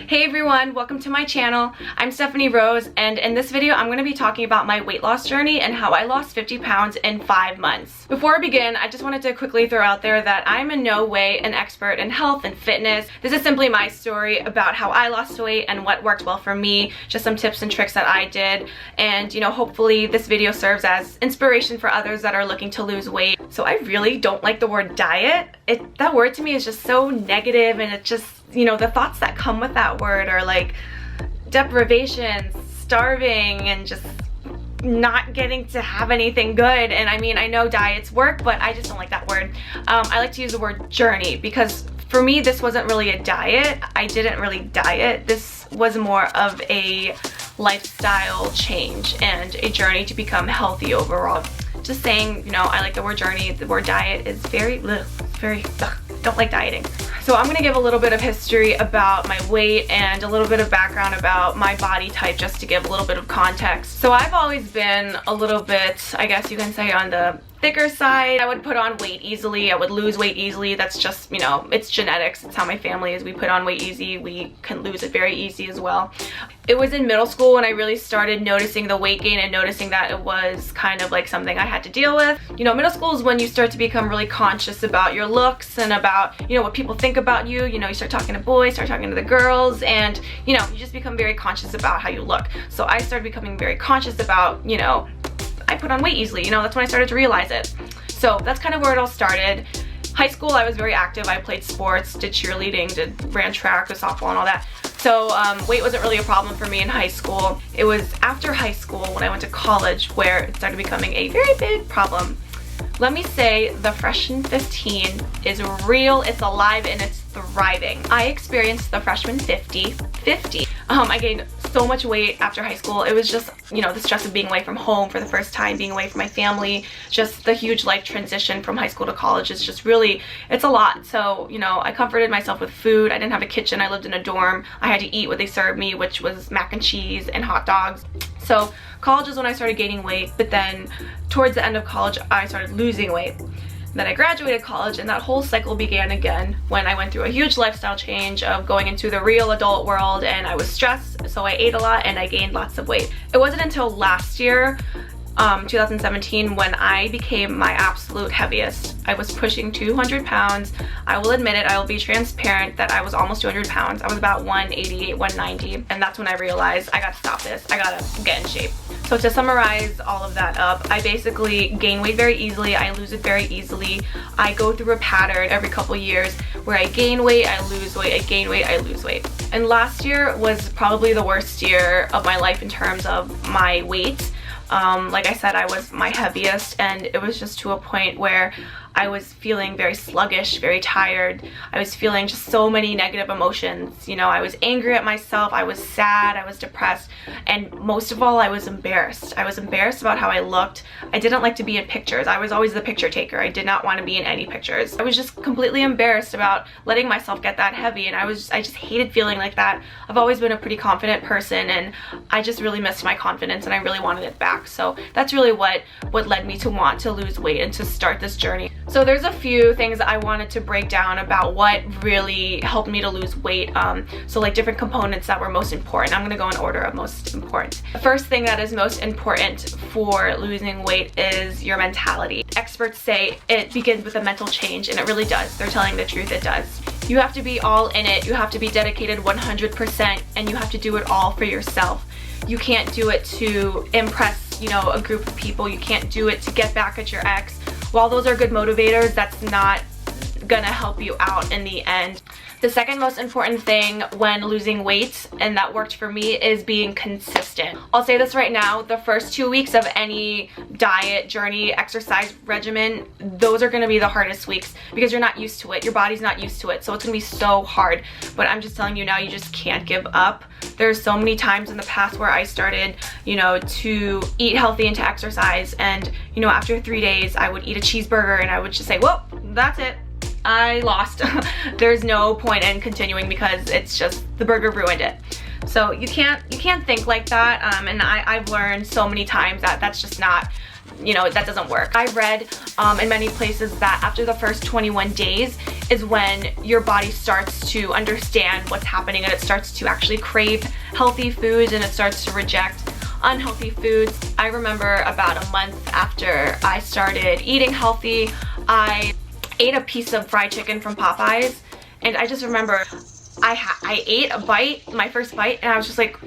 Hey everyone, welcome to my channel. I'm Stephanie Rose, and in this video I'm going to be talking about my weight loss journey and how I lost 50 pounds in 5 months. Before I begin, I just wanted to quickly throw out there that I'm in no way an expert in health and fitness. This is simply my story about how I lost weight and what worked well for me, just some tips and tricks that I did, and hopefully this video serves as inspiration for others that are looking to lose weight. So I really don't like the word diet. That word to me is just so negative, and it just, the thoughts that come with that word are like deprivation, starving, and just not getting to have anything good. And I mean, I know diets work, but I just don't like that word. I like to use the word journey, because for me this wasn't really a diet. I didn't really diet. This was more of a lifestyle change and a journey to become healthy overall. Just saying, I like the word journey. The word diet is very don't like dieting. So I'm gonna give a little bit of history about my weight and a little bit of background about my body type, just to give a little bit of context. So I've always been a little bit, I guess you can say, on the thicker side. I would put on weight easily. I would lose weight easily. That's just, it's genetics. It's how my family is. We put on weight easy. We can lose it very easy as well. It was in middle school when I really started noticing the weight gain and noticing that it was kind of like something I had to deal with. Middle school is when you start to become really conscious about your looks and about, what people think about you. You start talking to boys, start talking to the girls, and, you just become very conscious about how you look. So I started becoming very conscious about, I put on weight easily. That's when I started to realize it. So that's kind of where it all started. High school, I was very active. I played sports, did cheerleading, ran track, softball, and all that. So weight wasn't really a problem for me in high school. It was after high school, when I went to college, where it started becoming a very big problem. Let me say, the Freshman 15 is real, it's alive, and it's thriving. I experienced the Freshman 50. I gained so much weight after high school. It was just, the stress of being away from home for the first time, being away from my family, just the huge life transition from high school to college is just really, it's a lot. So, I comforted myself with food. I didn't have a kitchen. I lived in a dorm. I had to eat what they served me, which was mac and cheese and hot dogs. So college is when I started gaining weight, but then towards the end of college, I started losing weight. Then I graduated college, and that whole cycle began again when I went through a huge lifestyle change of going into the real adult world, and I was stressed, so I ate a lot and I gained lots of weight. It wasn't until last year, 2017, when I became my absolute heaviest. I was pushing 200 pounds. I will admit it, I will be transparent that I was almost 200 pounds. I was about 188, 190, and that's when I realized I gotta stop this. I gotta get in shape. So to summarize all of that up, I basically gain weight very easily, I lose it very easily. I go through a pattern every couple years where I gain weight, I lose weight, I gain weight, I lose weight. And last year was probably the worst year of my life in terms of my weight. Like I said, I was my heaviest, and it was just to a point where I was feeling very sluggish, very tired. I was feeling just so many negative emotions. I was angry at myself, I was sad, I was depressed, and most of all, I was embarrassed. I was embarrassed about how I looked. I didn't like to be in pictures. I was always the picture taker. I did not want to be in any pictures. I was just completely embarrassed about letting myself get that heavy, and I just hated feeling like that. I've always been a pretty confident person, and I just really missed my confidence, and I really wanted it back. So that's really what led me to want to lose weight and to start this journey. So there's a few things I wanted to break down about what really helped me to lose weight. So like different components that were most important. I'm gonna go in order of most important. The first thing that is most important for losing weight is your mentality. Experts say it begins with a mental change, and it really does. They're telling the truth, it does. You have to be all in it. You have to be dedicated 100%, and you have to do it all for yourself. You can't do it to impress, a group of people. You can't do it to get back at your ex. While those are good motivators, that's not gonna help you out in the end. The second most important thing when losing weight, and that worked for me, is being consistent. I'll say this right now, the first 2 weeks of any diet, journey, exercise regimen, those are gonna be the hardest weeks because you're not used to it. Your body's not used to it, so it's gonna be so hard. But I'm just telling you now, you just can't give up. There's so many times in the past where I started, to eat healthy and to exercise, and, after 3 days, I would eat a cheeseburger and I would just say, well, that's it. I lost. There's no point in continuing because it's just, the burger ruined it. So you can't think like that, and I've learned so many times that that's just not, you know, that doesn't work. I read in many places that after the first 21 days is when your body starts to understand what's happening, and it starts to actually crave healthy foods, and it starts to reject unhealthy foods. I remember about a month after I started eating healthy, I ate a piece of fried chicken from Popeyes, and I just remember I ate a bite, my first bite, and I was just like,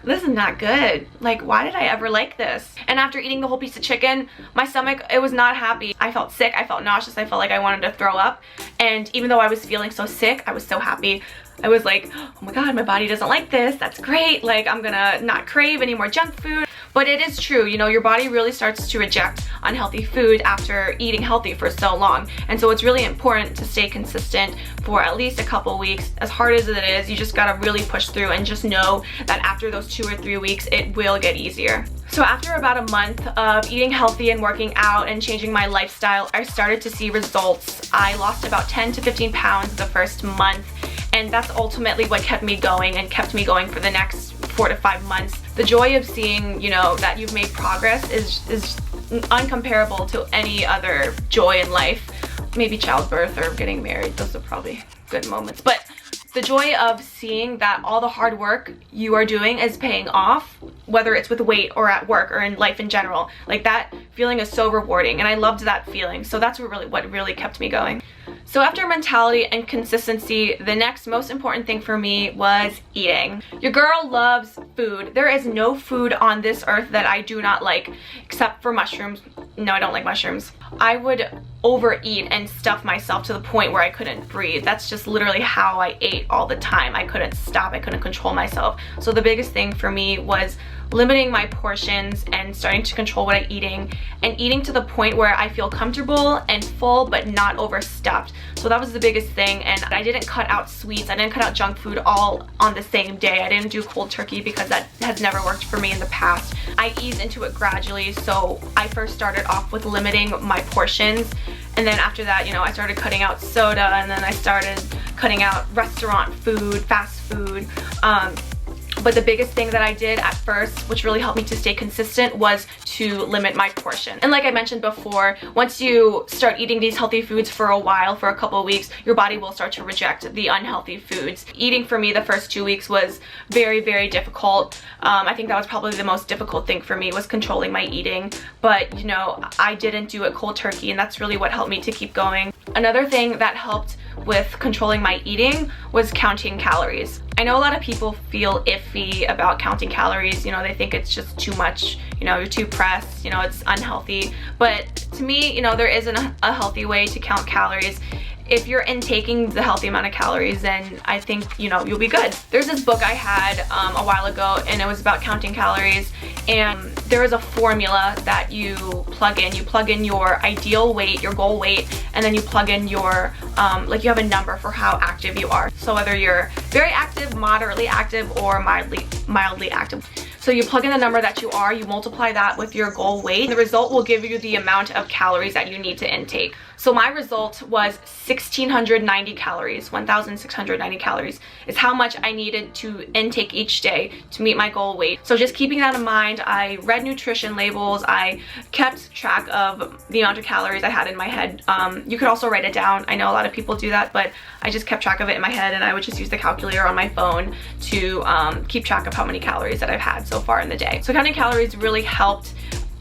this is not good. Like, why did I ever like this? And after eating the whole piece of chicken, my stomach, it was not happy. I felt sick, I felt nauseous, I felt like I wanted to throw up. And even though I was feeling so sick, I was so happy. I was like, oh my God, my body doesn't like this. That's great. Like, I'm gonna not crave any more junk food. But it is true, you know, your body really starts to reject unhealthy food after eating healthy for so long. And so it's really important to stay consistent for at least a couple weeks. As hard as it is, you just gotta really push through and just know that after those 2 or 3 weeks, it will get easier. So after about a month of eating healthy and working out and changing my lifestyle, I started to see results. I lost about 10 to 15 pounds the first month, and that's ultimately what kept me going and kept me going for the next 4 to 5 months. The joy of seeing, you know, that you've made progress is uncomparable to any other joy in life. Maybe childbirth or getting married, those are probably good moments. But the joy of seeing that all the hard work you are doing is paying off, whether it's with weight or at work or in life in general, like that feeling is so rewarding, and I loved that feeling. So that's what really kept me going. So after mentality and consistency, the next most important thing for me was eating. Your girl loves food. There is no food on this earth that I do not like, except for mushrooms. No, I don't like mushrooms. I would overeat and stuff myself to the point where I couldn't breathe. That's just literally how I ate all the time. I couldn't stop, I couldn't control myself. So the biggest thing for me was limiting my portions and starting to control what I'm eating, and eating to the point where I feel comfortable and full but not overstuffed. So that was the biggest thing. And I didn't cut out sweets, I didn't cut out junk food all on the same day. I didn't do cold turkey because that has never worked for me in the past. I eased into it gradually. So I first started off with limiting my portions, and then after that, you know, I started cutting out soda, and then I started cutting out restaurant food, fast food. But the biggest thing that I did at first, which really helped me to stay consistent, was to limit my portion. And like I mentioned before, once you start eating these healthy foods for a while, for a couple of weeks, your body will start to reject the unhealthy foods. Eating for me the first 2 weeks was very, very difficult. I think that was probably the most difficult thing for me, was controlling my eating. But, you know, I didn't do it cold turkey, and that's really what helped me to keep going. Another thing that helped with controlling my eating was counting calories. I know a lot of people feel iffy about counting calories. You know, they think it's just too much, you know, you're too pressed, you know, it's unhealthy. But to me, you know, there isn't a healthy way to count calories. If you're intaking the healthy amount of calories, then I think, you know, you'll be good. There's this book I had a while ago, and it was about counting calories, and there is a formula that you plug in. You plug in your ideal weight, your goal weight, and then you plug in your, like you have a number for how active you are. So whether you're very active, moderately active, or mildly active. So you plug in the number that you are, you multiply that with your goal weight, and the result will give you the amount of calories that you need to intake. So my result was 1,690 calories, 1,690 calories is how much I needed to intake each day to meet my goal weight. So just keeping that in mind, I read nutrition labels, I kept track of the amount of calories I had in my head. You could also write it down. I know a lot of people do that, but I just kept track of it in my head, and I would just use the calculator on my phone to keep track of how many calories that I've had so far in the day. So counting calories really helped.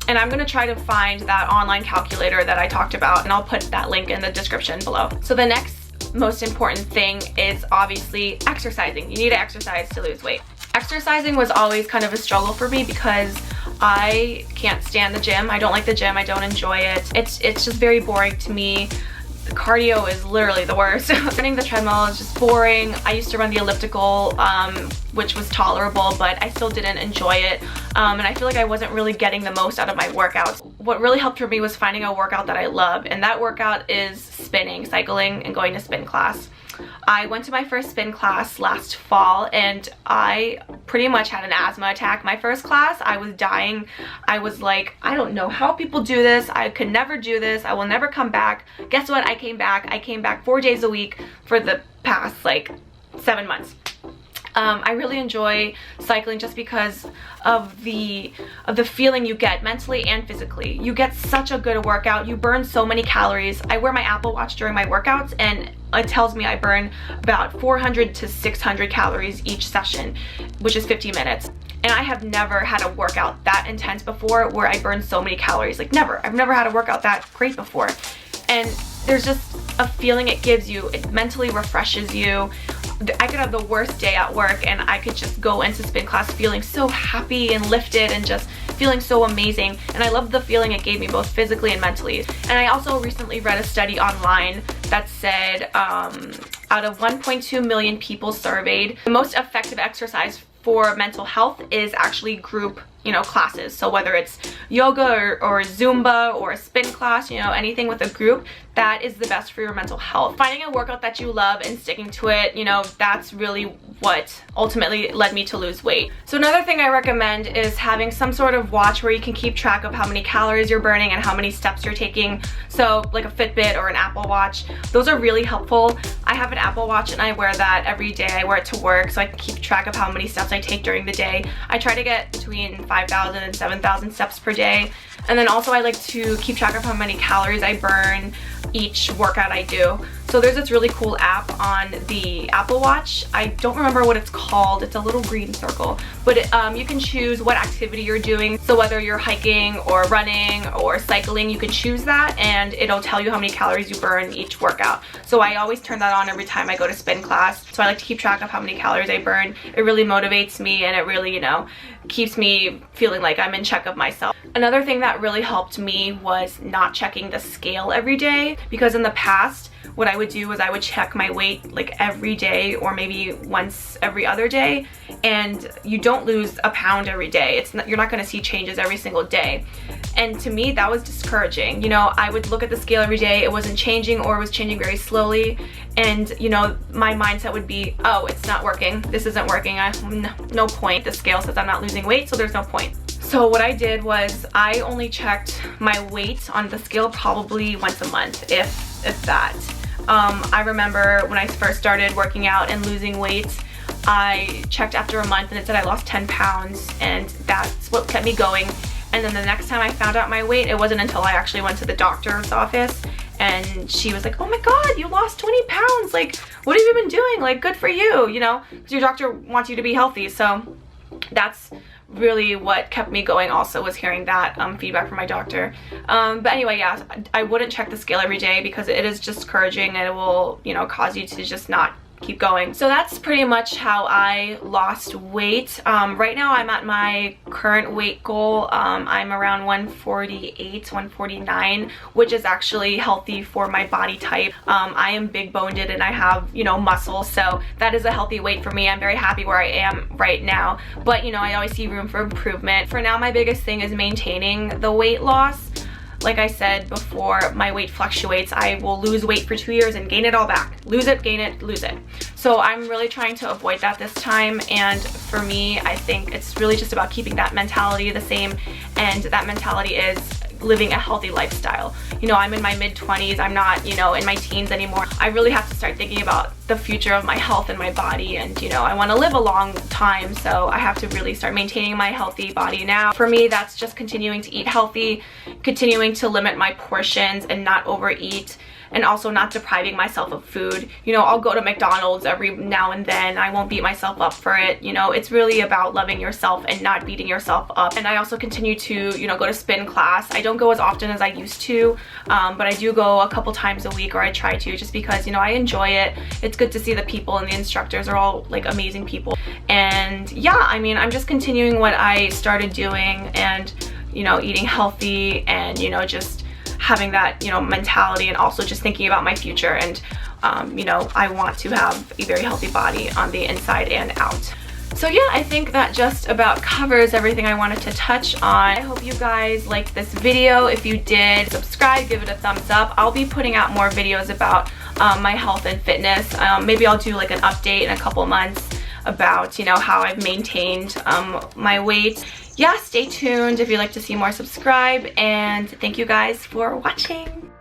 And I'm gonna try to find that online calculator that I talked about, and I'll put that link in the description below. So the next most important thing is obviously exercising. You need to exercise to lose weight. Exercising was always kind of a struggle for me because I can't stand the gym. I don't like the gym, I don't enjoy it. It's just very boring to me. The cardio is literally the worst. Running the treadmill is just boring. I used to run the elliptical, which was tolerable, but I still didn't enjoy it. And I feel like I wasn't really getting the most out of my workouts. What really helped for me was finding a workout that I love, and that workout is spinning, cycling, and going to spin class. I went to my first spin class last fall, and I pretty much had an asthma attack. My first class, I was dying. I was like, I don't know how people do this. I could never do this. I will never come back. Guess what? I came back. I came back 4 days a week for the past like 7 months. I really enjoy cycling just because of the feeling you get mentally and physically. You get such a good workout. You burn so many calories. I wear my Apple Watch during my workouts and it tells me I burn about 400 to 600 calories each session, which is 50 minutes. And I have never had a workout that intense before where I burn so many calories. Like never. I've never had a workout that great before. And there's just a feeling it gives you. It mentally refreshes you. I could have the worst day at work and I could just go into spin class feeling so happy and lifted and just feeling so amazing. And I love the feeling it gave me both physically and mentally. And I also recently read a study online that said out of 1.2 million people surveyed, the most effective exercise for mental health is actually group, classes. So whether it's yoga or Zumba or a spin class, anything with a group, that is the best for your mental health. Finding a workout that you love and sticking to it, that's really what ultimately led me to lose weight. So another thing I recommend is having some sort of watch where you can keep track of how many calories you're burning and how many steps you're taking. So like a Fitbit or an Apple Watch. Those are really helpful. I have an Apple Watch and I wear that every day. I wear it to work so I can keep track of how many steps I take during the day. I try to get between 5,000 and 7,000 steps per day. And then also I like to keep track of how many calories I burn each workout I do. So there's this really cool app on the Apple Watch. I don't remember what it's called. It's a little green circle, but you can choose what activity you're doing. So whether you're hiking or running or cycling, you can choose that and it'll tell you how many calories you burn each workout. So I always turn that on every time I go to spin class. So I like to keep track of how many calories I burn. It really motivates me and it really, keeps me feeling like I'm in check of myself. Another thing that really helped me was not checking the scale every day, because in the past, what I would do is I would check my weight like every day or maybe once every other day, and you don't lose a pound every day. You're not going to see changes every single day. And to me, that was discouraging. I would look at the scale every day, it wasn't changing or it was changing very slowly, and my mindset would be, oh, it's not working, this isn't working, no point. The scale says I'm not losing weight, so there's no point. So what I did was I only checked my weight on the scale probably once a month, if that. I remember when I first started working out and losing weight, I checked after a month and it said I lost 10 pounds, and that's what kept me going. And then the next time I found out my weight, it wasn't until I actually went to the doctor's office and she was like, oh my god, you lost 20 pounds, like what have you been doing, like good for you, because your doctor wants you to be healthy. So that's really what kept me going also, was hearing that feedback from my doctor. But anyway, yeah, I wouldn't check the scale every day because it is discouraging and it will, cause you to just not keep going. So that's pretty much how I lost weight. Right now I'm at my current weight goal. I'm around 148, 149, which is actually healthy for my body type. I am big boned and I have, muscle, so that is a healthy weight for me. I'm very happy where I am right now, but I always see room for improvement. For now, my biggest thing is maintaining the weight loss. Like I said before, my weight fluctuates. I will lose weight for 2 years and gain it all back. Lose it, gain it, lose it. So I'm really trying to avoid that this time. And for me, I think it's really just about keeping that mentality the same. And that mentality is living a healthy lifestyle. I'm in my mid-20s. I'm not, in my teens anymore. I really have to start thinking about the future of my health and my body, and I want to live a long time, so I have to really start maintaining my healthy body now. For me, that's just continuing to eat healthy, continuing to limit my portions and not overeat, and also not depriving myself of food. I'll go to McDonald's every now and then. I won't beat myself up for it. It's really about loving yourself and not beating yourself up. And I also continue to, go to spin class. I don't go as often as I used to, but I do go a couple times a week, or I try to, just because, I enjoy it. It's good to see the people, and the instructors are all like amazing people. And yeah, I'm just continuing what I started doing, and, eating healthy, and, just having that mentality, and also just thinking about my future. And I want to have a very healthy body on the inside and out. So yeah, I think that just about covers everything I wanted to touch on. I hope you guys liked this video. If you did, subscribe, give it a thumbs up. I'll be putting out more videos about my health and fitness. Maybe I'll do like an update in a couple months about how I've maintained my weight. Yeah, stay tuned. If you'd like to see more, subscribe, and thank you guys for watching.